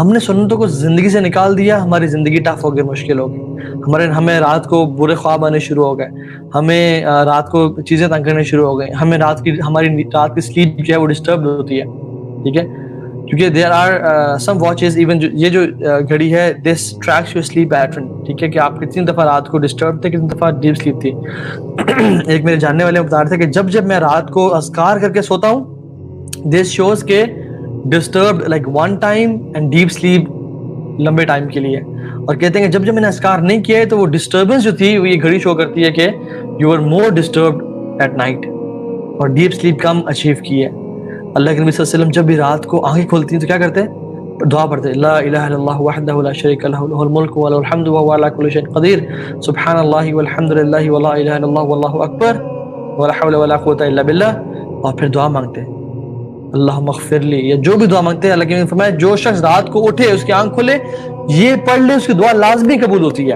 ہم نے سنتوں کو زندگی سے نکال دیا، ہماری زندگی ٹف ہو گئی، مشکل ہو گئی، ہمیں رات کو برے خواب آنے شروع ہو گئے، ہمیں رات کو چیزیں تنگ کرنے شروع ہو گئی، ہمیں ہماری رات کی سلیپ جو ہے وہ ڈسٹرب ہوتی ہے، ٹھیک ہے، کیونکہ there are some watches even یہ جو گھڑی ہے this tracks your sleep pattern, ٹھیک ہے، کہ آپ کتنی دفعہ رات کو ڈسٹرب تھے، کتنی دفعہ ڈیپ سلیپ تھی. ایک میرے جاننے والے بتا رہے تھے کہ جب میں رات کو اذکار کر کے سوتا ہوں دس شوز کے disturbed like one time and deep sleep لمبے ٹائم کے لیے، اور کہتے ہیں کہ جب میں نے اذکار نہیں کیے تو وہ ڈسٹربنس جو تھی وہ یہ گھڑی شو کرتی ہے کہ you are more disturbed at night, اور ڈیپ سلیپ کم اچیو کی ہے. اللہ کے نبی صلی اللہ علیہ وسلم جب بھی رات کو آنکھیں کھولتی ہیں تو کیا کرتے ہیں؟ دعا پڑھتے ہیں، لا الہ الا اللہ وحدہ لا شریک لہ لہ الملک ولہ الحمد وہو علی کل شیء قدیر، سبحان اللہ والحمد للہ ولا الہ الا اللہ واللہ اکبر ولا حول ولا قوۃ الا باللہ. اور پھر دعا مانگتے ہیں اللہم اغفر لی، یا جو بھی دعا مانگتے ہیں. اللہ کے نبی نے فرمایا جو شخص رات کو اٹھے اس کی آنکھ کھلے یہ پڑھ لے اس کی دعا لازمی قبول ہوتی ہے،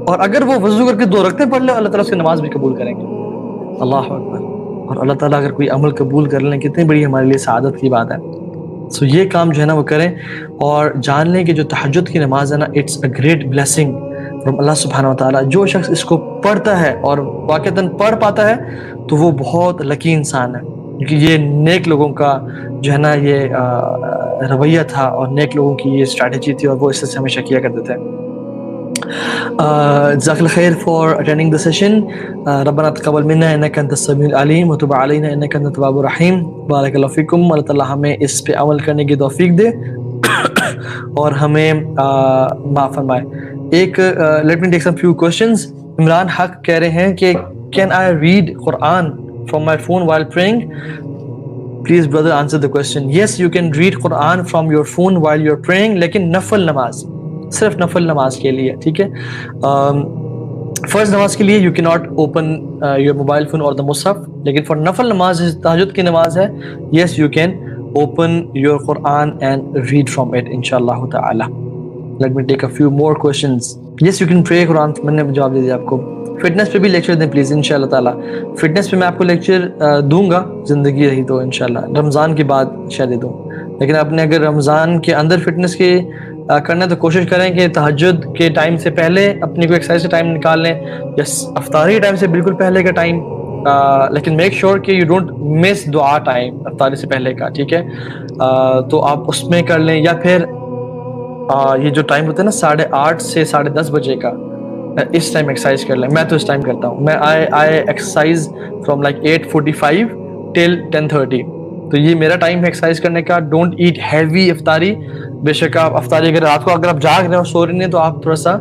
اور اگر وہ وضو کر کے 2 رکعتیں پڑھ لے اللہ تعالیٰ اس کی نماز بھی قبول کریں گے. اللہ اکبر. اور اللہ تعالیٰ اگر کوئی عمل قبول کر لیں کتنی بڑی ہمارے لیے سعادت کی بات ہے. سو یہ کام جو ہے نا وہ کریں، اور جان لیں کہ جو تہجد کی نماز ہے نا it's a great blessing from Allah سبحانہ و تعالیٰ. جو شخص اس کو پڑھتا ہے اور واقعتاً پڑھ پاتا ہے تو وہ بہت لکی انسان ہے، کیونکہ یہ نیک لوگوں کا جو ہے نا یہ رویہ تھا اور نیک لوگوں کی یہ اسٹریٹجی تھی، اور وہ اس سے ہمیشہ کیا کرتے تھے. جزاک اللہ خیر فار اٹینڈنگ دا سیشن. ربنا تقبل منا انک انت السمیع العلیم وتب علینا انک انت التواب الرحیم. بارک اللہ فیکم. اللہ تعالیٰ ہمیں اس پہ عمل کرنے کی توفیق دے اور ہمیں معاف فرمائے. ایک لیٹ می ٹیک سم فیو کوسچنز. عمران حق کہہ رہے ہیں کہ can I read Quran from my phone while praying? Please brother answer the question. Yes, you can read Quran from your phone while you're praying, لیکن نفل نماز، صرف نفل نماز کے لیے، ٹھیک ہے. فرض نماز کے لیے you cannot open your mobile phone or the مصحف، لیکن for نفل نماز تہجد کی نماز ہے yes you can open your Quran and read from it inshallah ta'ala. Let me take a few more questions. Yes you can pray Quran. میں نے جواب دے دیا آپ کو. فٹنس پہ بھی لیکچر دیں پلیز انشاءاللہ تعالیٰ. فٹنس پہ میں آپ کو لیکچر دوں گا زندگی رہی تو انشاءاللہ، رمضان کے بعد شاید دے دوں. لیکن آپ نے اگر رمضان کے اندر فٹنس کی کرنا ہے تو کوشش کریں کہ تہجد کے ٹائم سے پہلے اپنی کوئی ایکسرسائز کا ٹائم نکال لیں، یا افطاری ٹائم سے بالکل پہلے کا ٹائم، لیکن میک شیور کہ یو ڈونٹ مس دعا ٹائم افطاری سے پہلے کا، ٹھیک ہے. تو آپ اس میں کر لیں، یا پھر یہ جو ٹائم ہوتا ہے نا 8:30 سے 10:30 بجے کا، اس ٹائم ایکسرسائز کر لیں. میں تو اس ٹائم کرتا ہوں. میں آئی ایکسرسائز فرام لائک 8:45 ٹل 10:30. تو یہ میرا ٹائم ہے ایکسرسائز کرنے کا. ڈونٹ ایٹ ہیوی افطاری. بے شک آپ افطاری اگر رات کو اگر آپ جاگ رہے ہیں اور سو رہے ہیں تو آپ تھوڑا سا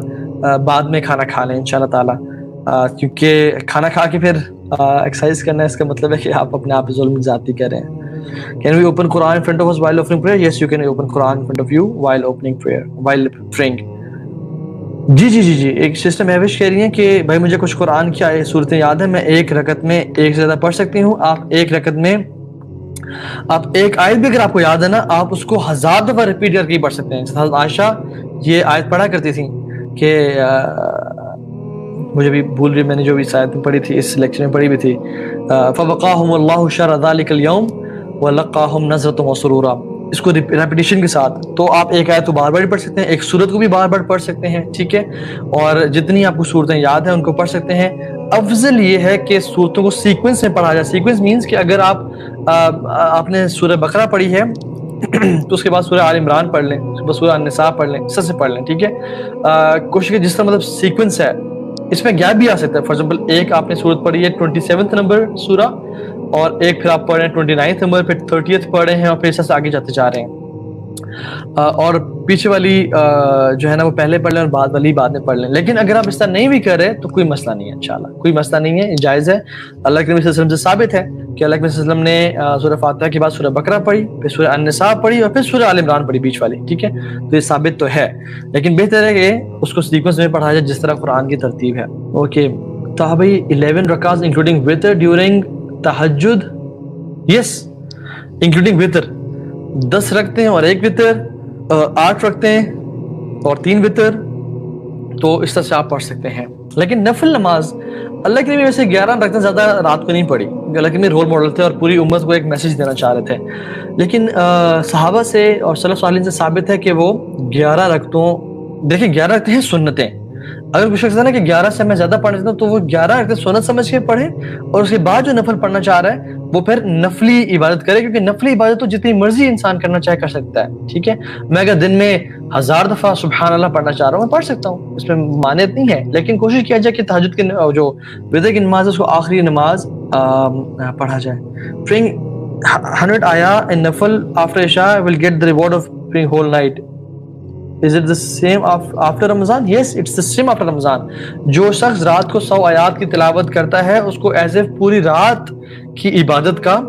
بعد میں کھانا کھا لیں انشاءاللہ تعالیٰ، کیونکہ کھانا کھا کے پھر ایکسرسائز کرنا ہے اس کا مطلب ہے کہ آپ اپنے آپ پہ ظلم زیادتی کر رہے ہیں. Can we open Quran in front of us while opening prayer? Yes, you can open Quran in front of you while opening prayer, while praying. جی ایک سسٹر مہوش کہہ رہی ہیں کہ بھائی مجھے کچھ قرآن کی صورتیں یاد ہیں، میں ایک رکعت میں ایک سے زیادہ پڑھ سکتی ہوں. آپ ایک رکعت میں آپ ایک آیت بھی اگر آپ کو یاد ہے نا آپ اس کو 1000 دفعہ ریپیٹ کر کے پڑھ سکتے ہیں. حضرت عائشہ یہ آیت پڑھا کرتی تھیں کہ مجھے بھی بھول رہی، میں نے جو بھی آیت پڑھی تھی اس لیکچر میں پڑھی بھی تھی، فَوَقَاهُمُ اللَّهُ شَرَّ ذَلِكَ الْيَوْمِ وَلَقَّاهُمْ نَضْرَةً وَسُرُورًا. اس کو ریپیٹیشن کے ساتھ تو آپ ایک آیت تو بار بار پڑھ سکتے ہیں، ایک سورت کو بھی بار بار پڑھ سکتے ہیں، ٹھیک ہے، اور جتنی آپ کو صورتیں یاد ہیں ان کو پڑھ سکتے ہیں. افضل یہ ہے کہ صورتوں کو سیکوینس میں پڑھا جائے. سیکوینس مینس کہ اگر آپ نے سورہ بقرہ پڑھی ہے تو اس کے بعد سورہ آل عمران پڑھ لیں، اس کے بعد سورہ النساء پڑھ لیں، اس سے پڑھ لیں، ٹھیک ہے. کوشش کہ جس طرح مطلب سیکوینس ہے اس میں گیپ بھی آ سکتا ہے. فار ایگزامپل ایک آپ نے سورت پڑھی ہے 27 نمبر سورہ، اور ایک پھر آپ پڑھ رہے ہیں 29 نمبر، پھر 30 پڑھ رہے ہیں، اور پھر اس سے آگے جاتے جا رہے ہیں. اور پیچھے والی جو ہے نا وہ پہلے پڑھ لیں اور بعد والی بعد میں پڑھ لیں. لیکن اگر آپ اس طرح نہیں بھی کر رہے تو کوئی مسئلہ نہیں ہے انشاءاللہ، کوئی مسئلہ نہیں ہے، جائز ہے. اللہ کے نبی صلی اللہ علیہ وسلم سے ثابت ہے کہ اللہ کے نبی صلی اللہ علیہ وسلم نے سورہ فاتحہ کے بعد سورہ بقرہ پڑھی، پھر سورہ النساء پڑھی، اور پھر سورہ آل عمران پڑھی بیچ والی، ٹھیک ہے. تو یہ ثابت تو ہے، لیکن بہتر ہے کہ اس کو سیکوینس میں پڑھا جائے جس طرح قرآن کی ترتیب ہے. اوکے تو بھائی 11 رکعات انکلوڈنگ وتر ڈیورنگ تہجد. یس انکلوڈنگ وتر 10 رکھتے ہیں اور 1 وتر، 8 رکھتے ہیں اور 3 وتر، تو اس طرح سے آپ پڑھ سکتے ہیں. لیکن نفل نماز اللہ کے نبی ویسے 11 رکعتیں زیادہ رات کو نہیں پڑھی، اللہ کے نبی رول ماڈل تھے اور پوری امت کو ایک میسج دینا چاہ رہے تھے، لیکن صحابہ سے اور سلف صالحین سے ثابت ہے کہ وہ 11 رکعتوں، دیکھیں 11 رکعتیں ہیں سنتیں، اگر کوئی شخص ہے نا کہ 11 سے میں زیادہ پڑھنا چاہتا ہوں تو وہ 11 رکعتیں سنت سمجھ کے پڑھے، اور اس کے بعد جو نفل پڑھنا چاہ رہا ہے وہ پھر نفلی عبادت کرے، کیونکہ نفلی عبادت تو جتنی مرضی انسان کرنا چاہے کر سکتا ہے، ٹھیک ہے؟ میں اگر دن میں 1000 دفعہ سبحان اللہ پڑھنا چاہ رہا ہوں میں پڑھ سکتا ہوں، اس میں مانعت نہیں ہے، لیکن کوشش کیا جائے کہ تہجد کی جو وتر کی نماز ہے اس کو آخری نماز پڑھا جائے. Praying 100 ayah in nafil after Isha will get the reward of praying whole night. Is it the same after Ramadan? Yes, it's the same after Ramadan. جو شخص رات کو 100 آیات کی تلاوت کرتا ہے اس کو ایز اے پوری رات کی عبادت کا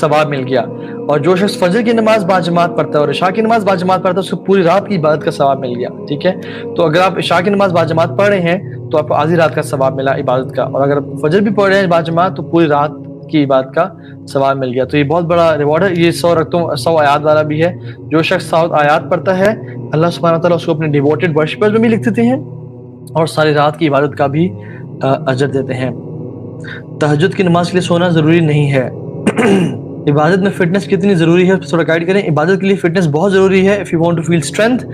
ثواب مل گیا، اور جو شخص فجر کی نماز باجماعت پڑھتا ہے اور عشاء کی نماز باجماعت پڑھتا ہے اس کو پوری رات کی عبادت کا ثواب مل گیا، ٹھیک ہے؟ تو اگر آپ عشاء کی نماز باجماعت پڑھ رہے ہیں تو آپ کو آدھی رات کا ثواب ملا عبادت کا، اور اگر آپ فجر بھی پڑھ رہے ہیں باجماعت تو پوری رات کی عبادت کا ثواب مل گیا. تو یہ بہت بڑا ریوارڈ ہے. یہ 100 آیات والا بھی ہے، جو شخص 100 آیات پڑھتا ہے اللہ سبحانہ تعالیٰ اس کو اپنے ڈیووٹڈ ورشپرز میں بھی لکھ دیتے ہیں اور ساری رات کی عبادت کا بھی اجر دیتے ہیں. تہجد کی نماز کے لیے سونا ضروری نہیں ہے. عبادت میں فٹنس کتنی ضروری ہے اس پہ تھوڑا گائیڈ کریں. عبادت کے لیے فٹنس بہت ضروری ہے. if you want to feel strength،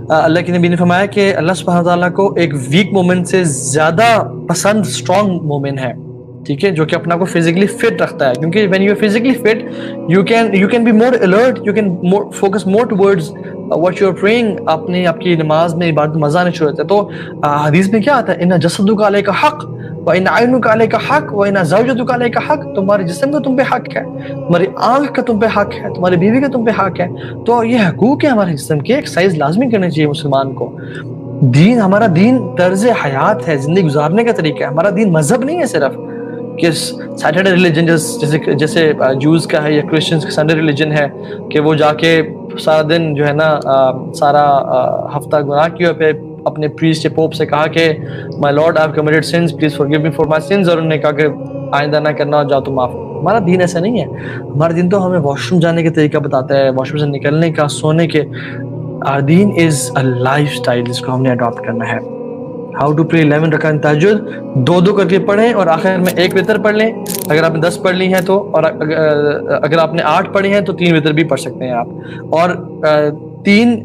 اللہ کے نبی نے فرمایا کہ اللہ سبحانہ تعالیٰ کو ایک ویک مومن سے زیادہ پسند اسٹرانگ مومن ہے، ٹھیک ہے، جو کہ اپنا کو فزیکلی فٹ رکھتا ہے، کیونکہ when you are physically fit you can be more alert, you can focus more towards what you are praying. آپ کی نماز میں عبادت مزہ آنے شروع ہوتا ہے. تو حدیث میں کیا آتا ہے؟ ان جسدک علیک حق وان عینک علیک حق وان زوجتک علیک حق، تمہارے جسم کا تم پہ حق ہے، تمہاری آنکھ کا تم پہ حق ہے، تمہاری بیوی کا تم پہ حق ہے. تو یہ حقوق ہے ہمارے جسم کے، ایکسرسائز لازمی کرنی چاہیے مسلمان کو. دین، ہمارا دین طرز حیات ہے، زندگی گزارنے کا طریقہ ہے. ہمارا دین مذہب نہیں ہے صرف کہ سیٹرڈے ریلیجن جیسے جوز کا ہے یا کرسچنز کا سنڈے ریلیجن ہے کہ وہ جا کے سارا دن جو ہے نا سارا ہفتہ گناہ کیا پہ اپنے پریسٹ یا پوپ سے کہا کہ my lord I have committed sins please forgive me for my sins, اور انہوں نے کہا کہ آئندہ نہ کرنا اور جاؤ تو معاف. ہمارا دین ایسا نہیں ہے. ہمارا دین تو ہمیں واش روم جانے کے طریقہ بتاتا ہے، واش روم سے نکلنے کا، سونے کے. our دین از a لائف اسٹائل جس کو ہم نے اڈاپٹ کرنا ہے. ہاؤ ٹو پرے 11 رکعت تہجد، 2 کر کے پڑھیں اور آخر میں 1 وتر پڑھ لیں. اگر آپ نے 10 پڑھ لی ہیں تو، اور اگر آپ نے 8 پڑھی ہیں تو 3 وتر بھی پڑھ سکتے ہیں آپ. اور 3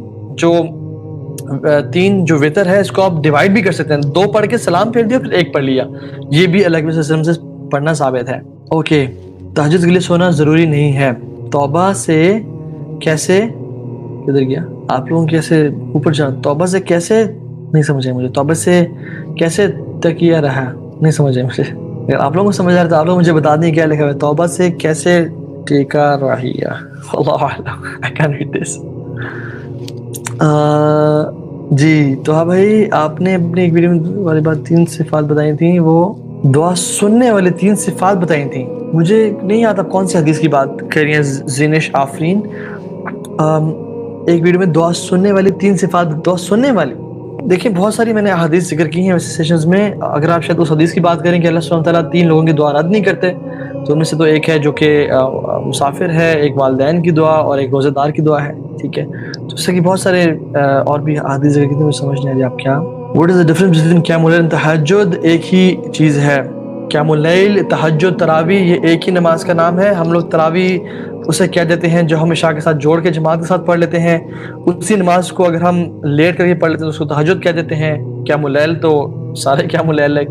جو وتر ہے اس کو آپ ڈیوائڈ بھی کر سکتے ہیں. 2 پڑھ کے سلام پھیر دیا پھر 1 پڑھ لیا. یہ بھی اللہ کے نبی صلی اللہ علیہ وسلم سے پڑھنا ثابت ہے. اوکے، تہجد کے لیے سونا ضروری نہیں ہے. توبہ سے کیسے، کدھر گیا آپ لوگوں کیسے اوپر جا، توبہ سے کیسے نہیں سمجھے مجھے، توبہ سے کیسے تکیہ رہا نہیں سمجھے مجھے. اگر آپ لوگوں کو سمجھ آ رہا ہے تو آپ لوگ مجھے بتا دیں کیا لکھا ہے. توبہ سے کیسے ٹیکا رہیا، اللہ اعلم، I can't read this. جی تو ہاں بھائی، آپ نے اپنی ایک ویڈیو میں والی بات 3 صفات بتائی تھیں، وہ دعا سننے والے 3 صفات بتائی تھیں. مجھے نہیں یاد آپ کون سی حدیث کی بات کر رہی ہیں زینش آفرین. ایک ویڈیو میں دعا سننے والی 3 صفات، دعا سننے والی، دیکھیں بہت ساری میں نے حدیث ذکر کی ہیں ویسے سیشنز میں. اگر آپ شاید اس حدیث کی بات کریں کہ اللہ سبحانہ تعالیٰ 3 لوگوں کی دعا رد نہیں کرتے، تو ان میں سے تو ایک ہے جو کہ مسافر ہے، ایک والدین کی دعا اور ایک روزہ دار کی دعا ہے، ٹھیک ہے. تو اس سے کہ بہت سارے اور بھی حدیث ذکر کی تھی، مجھے سمجھ نہیں آ رہی آپ کیا. What is the difference between قیام اللیل اینڈ تہجد؟ ایک ہی چیز ہے. قیام اللیل، تہجد، تراویح، یہ ایک ہی نماز کا نام ہے. ہم لوگ تراویح اسے کہہ دیتے ہیں جو ہم عشاء کے ساتھ جوڑ کے جماعت کے ساتھ پڑھ لیتے ہیں. اسی نماز کو اگر ہم لیٹ کر کے پڑھ لیتے ہیں تو اس کو تہجد کہہ دیتے ہیں. قیام اللیل تو سارے قیام اللیل ہے.